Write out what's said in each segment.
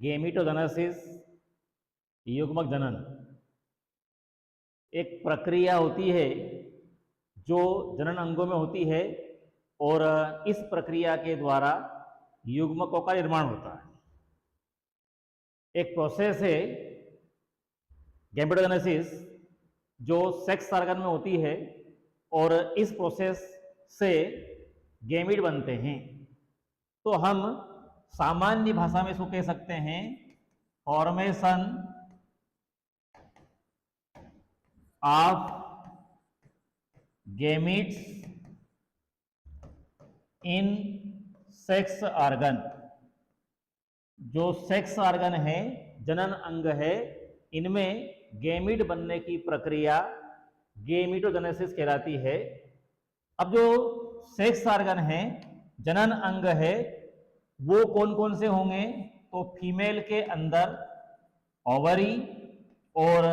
Gametogenesis, युग्मक जनन एक प्रक्रिया होती है जो जनन अंगों में होती है और इस प्रक्रिया के द्वारा युग्मकों का निर्माण होता है। एक प्रोसेस है गेमिटोजेनेसिस जो सेक्स ऑर्गन में होती है और इस प्रोसेस से गेमिट बनते हैं। तो हम सामान्य भाषा में इसको कह सकते हैं formation of gametes in sex organ. जो सेक्स ऑर्गन है, जनन अंग है, इनमें गेमिट बनने की प्रक्रिया गेमिटोजेनेसिस कहलाती है। अब जो सेक्स ऑर्गन है, जनन अंग है, वो कौन कौन से होंगे? तो फीमेल के अंदर ओवरी और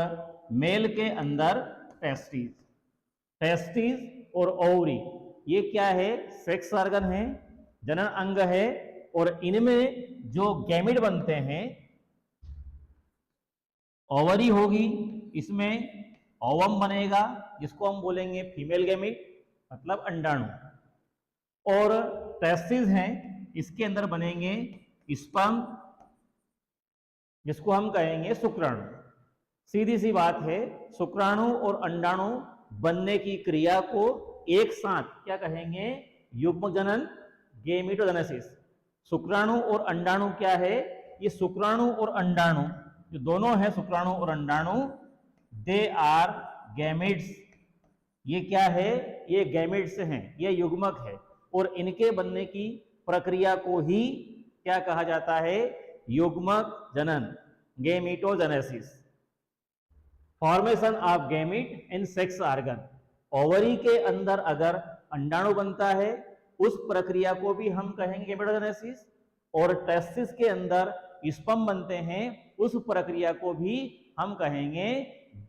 मेल के अंदर टेस्टिस। टेस्टिस और ओवरी ये क्या है? सेक्स ऑर्गन है, जनन अंग है, और इनमें जो गैमिट बनते हैं, ओवरी होगी, इसमें ओवम बनेगा जिसको हम बोलेंगे फीमेल गैमिट मतलब अंडाणु, और टेस्टिस हैं, इसके अंदर बनेंगे स्पर्म जिसको हम कहेंगे शुक्राणु। सीधी सी बात है, शुक्राणु और अंडाणु बनने की क्रिया को एक साथ क्या कहेंगे? युग्मक जनन, गेमिटोजेनेसिस। शुक्राणु और अंडाणु क्या है? ये शुक्राणु और अंडाणु जो दोनों है, शुक्राणु और अंडाणु, दे आर गैमिट्स। ये क्या है? ये गैमिट्स हैं, ये युग्मक है, और इनके बनने की प्रक्रिया को ही क्या कहा जाता है? युग्मक जनन, gametogenesis. Formation of gamete in sex organ. Ovary के अंदर अगर अंडाणु बनता है, उस प्रक्रिया को भी हम कहेंगे गेमिटोजेनेसिस, और टेस्टिस के अंदर स्पर्म बनते हैं, उस प्रक्रिया को भी हम कहेंगे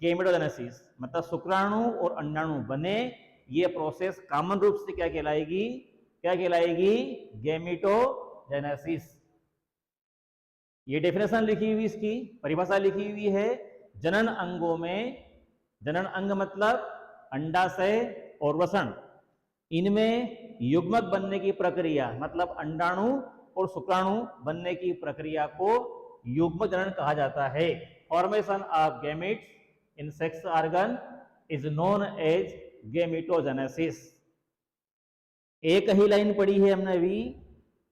गेमिटोजेनेसिस। मतलब शुक्राणु और अंडाणु बने, ये प्रोसेस कॉमन रूप से क्या कहलाएगी? क्या कहलाएगी? गेमिटोजेनेसिस। ये डेफिनेशन लिखी हुई, इसकी परिभाषा लिखी हुई है। जनन अंगों में, जनन अंग मतलब अंडाशय और वसण, इनमें युग्मक बनने की प्रक्रिया मतलब अंडाणु और शुक्राणु बनने की प्रक्रिया को युग्मक जनन कहा जाता है। Formation of gametes in sex organ is known as gametogenesis. एक ही लाइन पढ़ी है हमने अभी,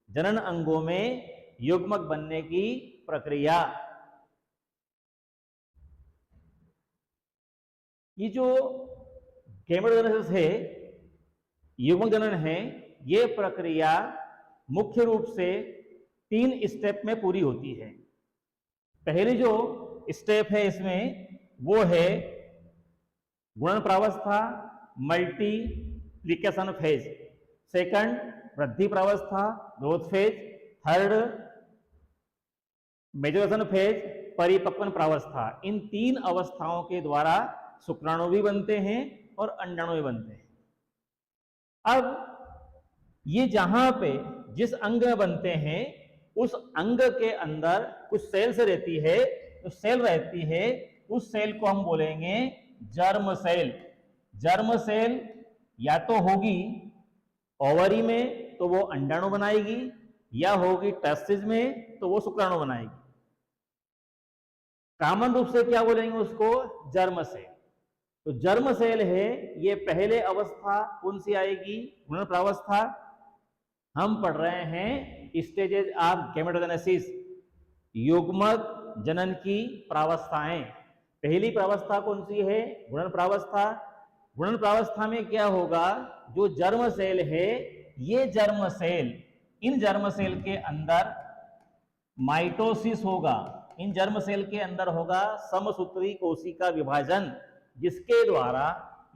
जनन अंगों में युग्मक बनने की प्रक्रिया। ये जो गेमिटोजेनेसिस है, युग्मक जनन है, ये प्रक्रिया मुख्य रूप से 3 स्टेप में पूरी होती है। पहली जो स्टेप है इसमें वो है गुणन प्रावस्था, मल्टीप्लिकेशन फेज। सेकंड वृद्धि प्रावस्था, growth phase. Third maturation phase, परिपक्वन प्रावस्था। इन 3 अवस्थाओं के द्वारा शुक्राणु भी बनते हैं और अंडाणु भी बनते हैं। अब ये जहां पे जिस अंग में बनते हैं, उस अंग के अंदर कुछ सेल्स रहती है, तो सेल रहती है, उस सेल को हम बोलेंगे जर्म सेल। जर्म सेल या तो होगी ओवरी में तो वो अंडाणु बनाएगी, या होगी टेस्टिस में तो वो शुक्राणु बनाएगी। कॉमन रूप से क्या बोलेंगे उसको? Germ cell. तो जर्म सेल है, ये पहले अवस्था कौन सी आएगी? गुणन प्रावस्था। हम पढ़ रहे हैं स्टेजेस ऑफ गेमिटोजेनेसिस, युग्मक जनन की प्रावस्थाएं। पहली प्रावस्था कौन सी है? गुणन प्रावस्था। गुणन प्रावस्था में क्या होगा? जो जर्म सेल है, ये जर्म सेल, इन जर्म सेल के अंदर माइटोसिस होगा। इन जर्म सेल के अंदर होगा समसूत्री कोशिका विभाजन, जिसके द्वारा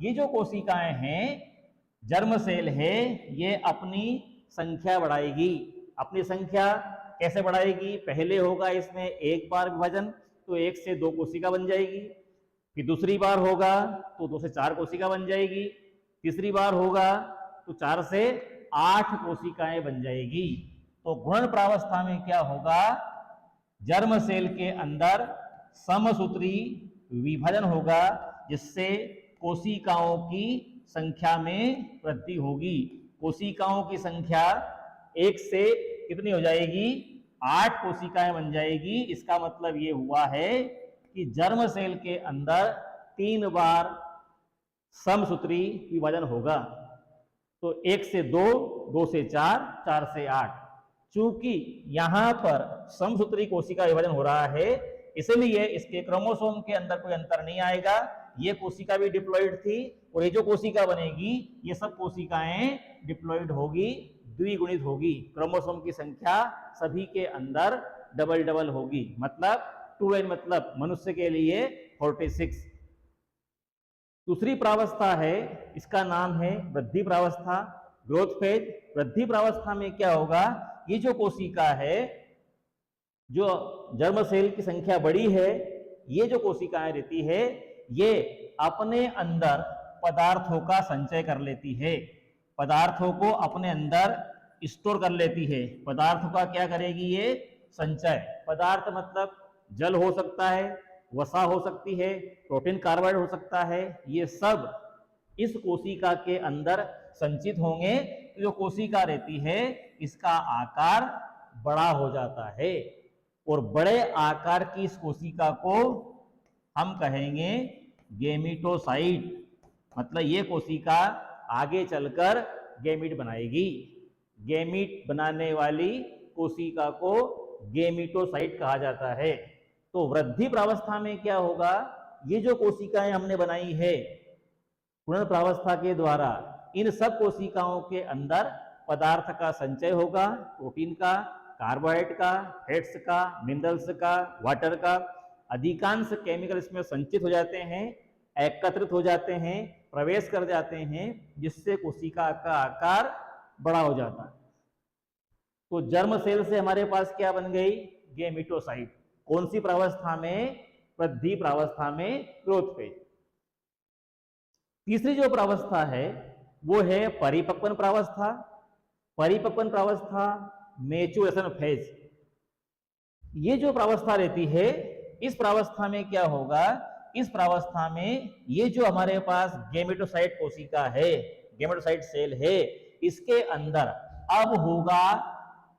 ये जो कोशिकाएं हैं, जर्म सेल है, ये अपनी संख्या बढ़ाएगी। अपनी संख्या कैसे बढ़ाएगी? पहले होगा इसमें एक बार विभाजन, तो 1 से 2 कोशिका बन जाएगी। फिर दूसरी बार होगा तो 2 से 4 कोशिका बन जाएगी। तीसरी बार होगा तो 4 से 8 कोशिकाएं बन जाएगी। तो गुणन प्रावस्था में क्या होगा? जर्म सेल के अंदर समसूत्री विभाजन होगा, जिससे कोशिकाओं की संख्या में वृद्धि होगी। कोशिकाओं की संख्या 1 से कितनी हो जाएगी? 8 कोशिकाएं बन जाएगी। इसका मतलब ये हुआ है कि जर्म सेल के अंदर 3 बार समसूत्री विभाजन होगा। तो 1 से 2, 2 से 4, 4 से 8। चूंकि यहां पर समसूत्री कोशिका विभाजन हो रहा है, इसलिए इसके क्रोमोसोम के अंदर कोई अंतर नहीं आएगा। ये कोशिका भी डिप्लॉइड थी और ये जो कोशिका बनेगी, ये सब कोशिकाएं डिप्लॉइड होगी, द्विगुणित होगी। क्रोमोसोम की संख्या सभी के अंदर डबल डबल होगी। मतलब 2n, मतलब मनुष्य के लिए 46। दूसरी प्रावस्था है, इसका नाम है वृद्धि प्रावस्था, ग्रोथ फेज। वृद्धि प्रावस्था में क्या होगा? ये जो कोशिका है, जो जर्म सेल की संख्या बड़ी है, ये जो कोशिकाएं रहती है, ये अपने अंदर पदार्थों का संचय कर लेती है, पदार्थों को अपने अंदर स्टोर कर लेती है। पदार्थों का क्या करेगी? ये संचय। पदार्थ मतलब जल हो सकता है, वसा हो सकती है, प्रोटीन कार्बोहाइड्रेट हो सकता है। ये सब इस कोशिका के अंदर संचित होंगे। जो कोशिका रहती है, इसका आकार बड़ा हो जाता है और बड़े आकार की इस कोशिका को हम कहेंगे गेमिटोसाइट। मतलब ये कोशिका आगे चलकर गेमिट बनाएगी। गेमिट बनाने वाली कोशिका को गेमिटोसाइट कहा जाता है। तो वृद्धि प्रावस्था में क्या होगा? ये जो कोशिकाएं हमने बनाई है पुनर् प्रावस्था के द्वारा, इन सब कोशिकाओं के अंदर पदार्थ का संचय होगा, प्रोटीन का, कार्बोहाइड्रेट का, फैट्स का, मिनरल्स का, वाटर का। अधिकांश केमिकल इसमें संचित हो जाते हैं, एकत्रित हो जाते हैं, प्रवेश कर जाते हैं, जिससे कोशिका का आकार बड़ा हो जाता है। तो जर्म सेल से हमारे पास क्या बन गई? गेमिटोसाइट। कौन सी प्रावस्था में? वृद्धि प्रावस्था में, ग्रोथ फेज। तीसरी जो प्रावस्था है वो है परिपक्वन प्रावस्था। परिपक्वन प्रावस्था, मैच्योरेशन फेज। ये जो प्रावस्था रहती है, इस प्रावस्था में क्या होगा? इस प्रावस्था में ये जो हमारे पास गेमेटोसाइट कोशिका है, गेमेटोसाइट सेल है, इसके अंदर अब होगा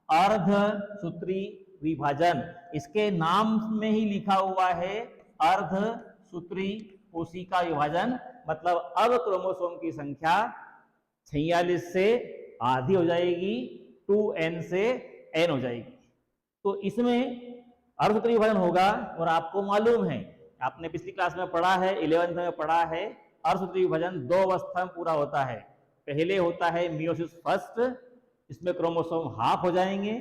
अर्धसूत्री विभाजन। इसके नाम में ही लिखा हुआ है अर्धसूत्री कोशिका विभाजन। मतलब अब क्रोमोसोम की संख्या 46 से आधी हो जाएगी, 2n से n हो जाएगी। तो इसमें अर्धसूत्री विभाजन होगा। और आपको मालूम है, आपने पिछली क्लास में पढ़ा है, 11th में पढ़ा है, अर्धसूत्री विभाजन 2 अवस्था में पूरा होता है। पहले होता है मियोसिस फर्स्ट, इसमें क्रोमोसोम हाफ हो जाएंगे।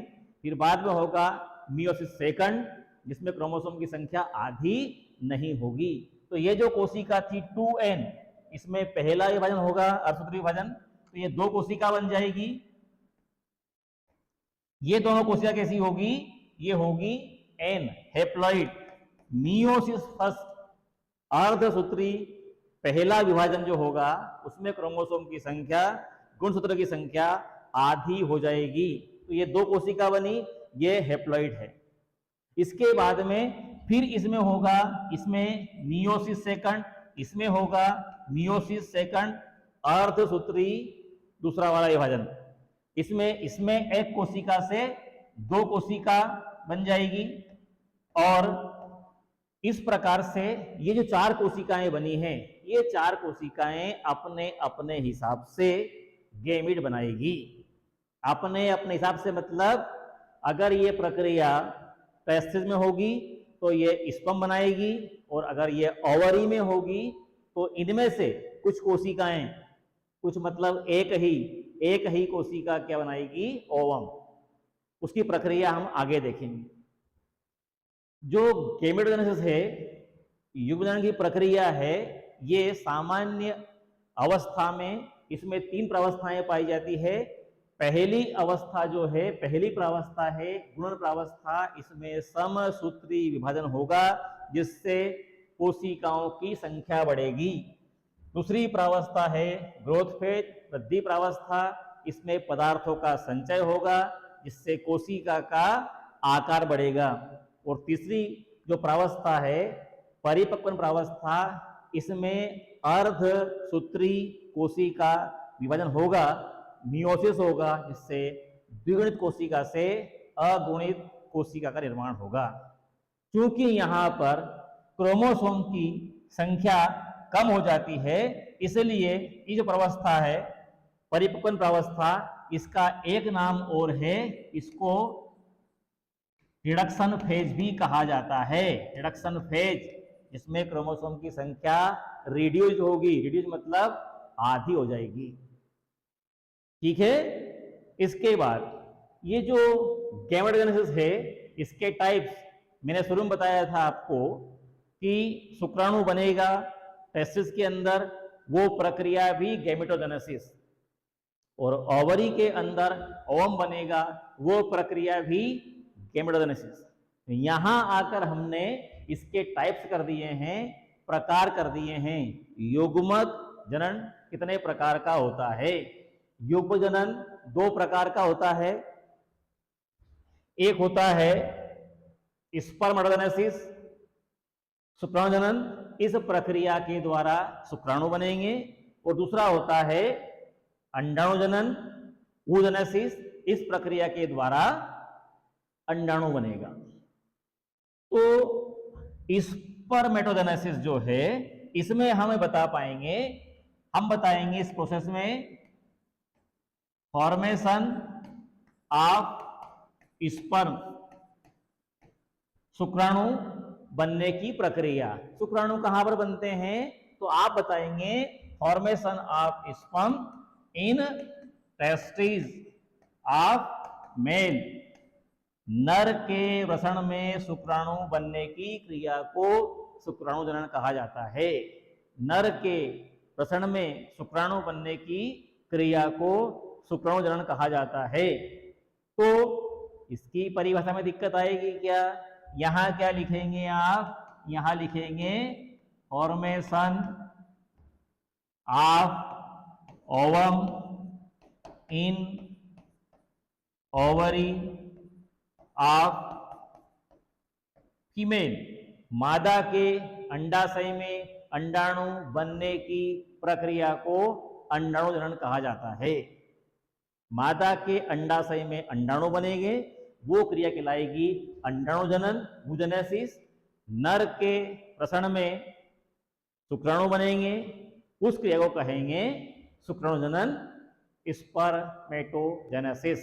फिर बाद में होगा मियोसिस सेकंड, जिसमें क्रोमोसोम की संख्या आधी नहीं होगी। तो ये जो कोशिका थी 2n, इसमें पहला विभाजन होगा अर्धसूत्री विभाजन। तो ये 2 कोशिका बन जाएगी। ये दोनों कोशिका कैसी होगी? ये होगी n, हेप्लॉइड। मियोसिस फर्स्ट, अर्धसूत्री पहला विभाजन जो होगा, उसमें क्रोमोसोम की संख्या, गुणसूत्र की संख्या आधी हो जाएगी। तो ये 2 कोशिका बनी, ये हेप्लॉइड है। इसके बाद में फिर इसमें होगा, इसमें मियोसिस सेकंड, इसमें होगा मियोसिस सेकंड अर्धसूत्री दूसरा वाला विभाजन। इसमें एक कोशिका से 2 कोशिका बन जाएगी। और इस प्रकार से ये जो 4 कोशिकाएं बनी हैं, ये 4 कोशिकाएं अपने अपने हिसाब से गेमिट बनाएगी। अपने अपने हिसाब से मतलब अगर ये प्रक्रिया टेस्टिस में होगी तो ये स्पर्म बनाएगी, और अगर ये ओवरी में होगी तो इनमें से कुछ कोशिकाएं, कुछ मतलब एक ही कोशिका क्या बनाएगी? ओवम। उसकी प्रक्रिया हम आगे देखेंगे। जो गेमेटोजेनेसिस है, युग्मजनन की प्रक्रिया है, ये सामान्य अवस्था में इसमें 3 प्रावस्थाएं पाई जाती है। पहली अवस्था जो है, पहली प्रावस्था है गुणन प्रावस्था। इसमें समसूत्री विभाजन होगा, जिससे कोशिकाओं की संख्या बढ़ेगी। दूसरी प्रावस्था है ग्रोथ फेज, वृद्धि प्रावस्था। इसमें पदार्थों का संचय होगा, जिससे कोशिका का आकार बढ़ेगा। और तीसरी जो प्रावस्था है परिपक्वन प्रावस्था, इसमें अर्धसूत्री कोशिका विभाजन होगा, मियोसिस होगा, जिससे द्विगुणित कोशिका से अगुणित कोशिका का निर्माण होगा। क्योंकि यहाँ पर क्रोमोसोम की संख्या कम हो जाती है, इसलिए ये जो प्रावस्था है परिपक्वन प्रावस्था, इसका एक नाम और है, इसको रिडक्शन फेज भी कहा जाता है। रिडक्शन फेज, जिसमें क्रोमोसोम की संख्या रिड्यूस होगी, रिड्यूस मतलब आधी हो जाएगी। ठीक है। इसके बाद ये जो गैमेटोजेनेसिस है, इसके टाइप्स मैंने शुरू में बताया था आपको कि शुक्राणु बनेगा टेस्टिस के अंदर, वो प्रक्रिया भी गैमेटोजेनेसिस, और ओवरी के अंदर ओवम बनेगा, वो प्रक्रिया भी गैमेटोजेनेसिस। यहां आकर हमने इसके टाइप्स कर दिए हैं, प्रकार कर दिए हैं। युग्मक जनन कितने प्रकार का होता है? युग्म जनन 2 प्रकार का होता है। एक होता है स्पर्मेटोजेनेसिस, शुक्राणु जनन, इस प्रक्रिया के द्वारा शुक्राणु बनेंगे। और दूसरा होता है अंडाणु जनन, oogenesis, इस प्रक्रिया के द्वारा अंडाणु बनेगा। तो स्पर्मेटोजेनेसिस जो है, इसमें हमें बता पाएंगे, हम बताएंगे इस प्रोसेस में फॉर्मेशन ऑफ स्पर्म, शुक्राणु बनने की प्रक्रिया। शुक्राणु कहां पर बनते हैं? तो आप बताएंगे formation of sperm in testis of male. नर के वृषण में शुक्राणु बनने की क्रिया को शुक्राणु जनन कहा जाता है। नर के वृषण में शुक्राणु बनने की क्रिया को शुक्राणु जनन कहा जाता है। तो इसकी परिभाषा में दिक्कत आएगी क्या? यहां क्या लिखेंगे आप? यहां लिखेंगे formation of ovum in ovary of female. मादा के अंडाशय में अंडाणु बनने की प्रक्रिया को अंडाणु जनन कहा जाता है। मादा के अंडाशय में अंडाणु बनेंगे, वो क्रिया कहलाएगी अंडाणु जनन, oogenesis। नर के वृषण में शुक्राणु बनेंगे, उस क्रिया को कहेंगे शुक्राणु जनन, स्पर्मेटोजेनेसिस।